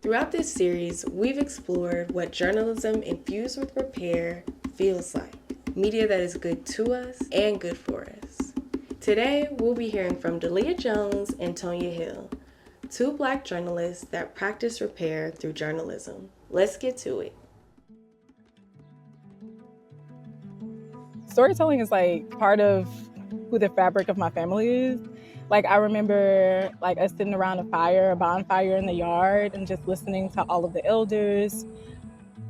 Throughout this series, we've explored what journalism infused with repair feels like. Media that is good to us and good for us. Today, we'll be hearing from DaLyah Jones and Tonia Hill, two Black journalists that practice repair through journalism. Let's get to it. Storytelling is like part of who the fabric of my family is. Like I remember us sitting around a bonfire in the yard and just listening to all of the elders.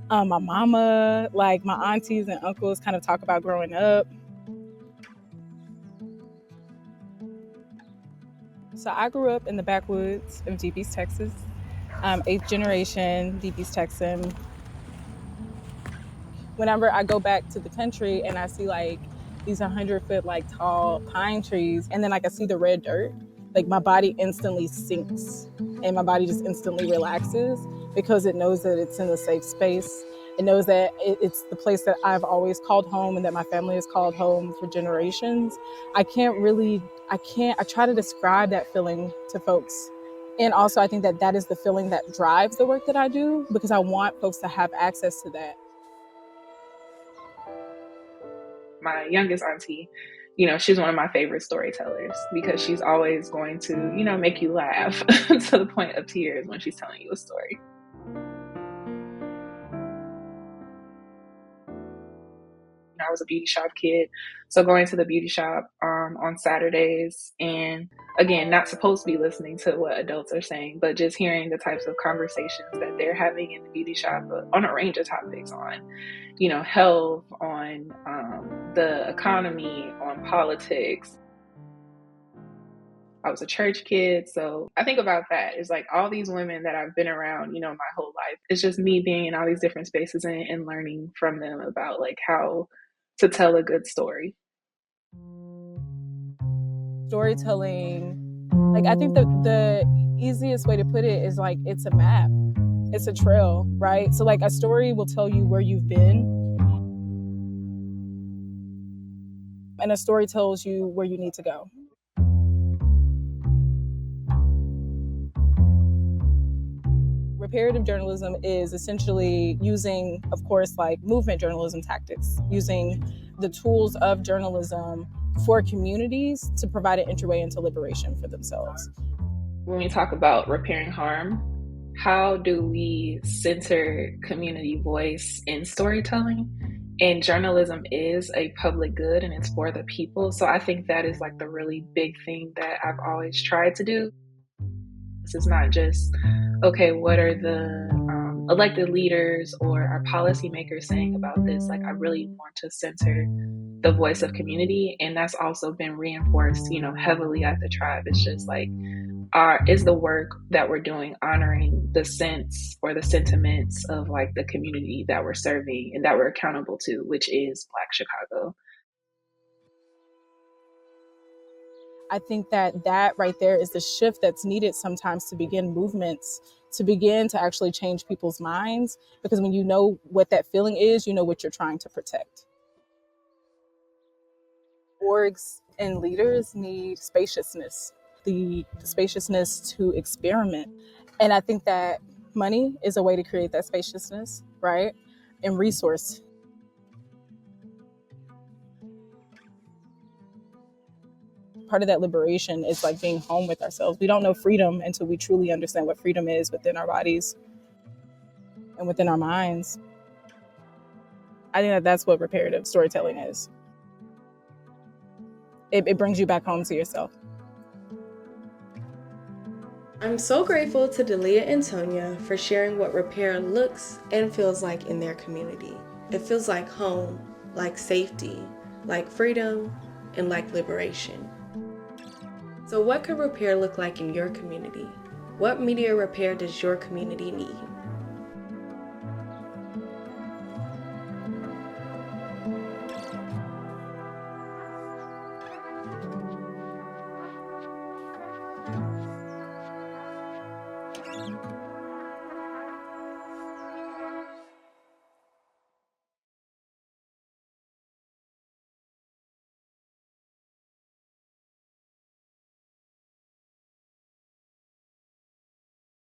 My mama, like my aunties and uncles kind of talk about growing up. So I grew up in the backwoods of Deep East Texas, 8th generation Deep East Texan. Whenever I go back to the country and I see these 100-foot tall pine trees, and then I see the red dirt, my body instantly sinks and my body just instantly relaxes because it knows that it's in a safe space. It knows that it's the place that I've always called home and that my family has called home for generations. I try to describe that feeling to folks. And also I think that that is the feeling that drives the work that I do, because I want folks to have access to that. My youngest auntie, she's one of my favorite storytellers because she's always going to, make you laugh to the point of tears when she's telling you a story. I was a beauty shop kid, so going to the beauty shop on Saturdays, and again, not supposed to be listening to what adults are saying, but just hearing the types of conversations that they're having in the beauty shop on a range of topics, on health, on the economy, on politics. I was a church kid, so I think about that. It's all these women that I've been around, my whole life. It's just me being in all these different spaces and learning from them about how to tell a good story. Storytelling, I think the easiest way to put it is it's a map. It's a trail, right? So a story will tell you where you've been, and a story tells you where you need to go. Reparative journalism is essentially using, of course, movement journalism tactics, using the tools of journalism for communities to provide an entryway into liberation for themselves. When we talk about repairing harm, how do we center community voice in storytelling? And journalism is a public good and it's for the people. So I think that is the really big thing that I've always tried to do. This is not just, okay, what are the elected leaders or our policymakers saying about this? I really want to center the voice of community. And that's also been reinforced, heavily at the tribe. It's just is the work that we're doing honoring the sense or the sentiments of the community that we're serving and that we're accountable to, which is Black Chicago. I think that right there is the shift that's needed sometimes to begin movements, to begin to actually change people's minds, because when you know what that feeling is, you know what you're trying to protect. Orgs and leaders need spaciousness, the spaciousness to experiment. And I think that money is a way to create that spaciousness, right? And resource. Part of that liberation is being home with ourselves. We don't know freedom until we truly understand what freedom is within our bodies and within our minds. I think that that's what reparative storytelling is. It brings you back home to yourself. I'm so grateful to DaLyah and Tonia for sharing what repair looks and feels like in their community. It feels like home, like safety, like freedom, and like liberation. So what could repair look like in your community? What media repair does your community need?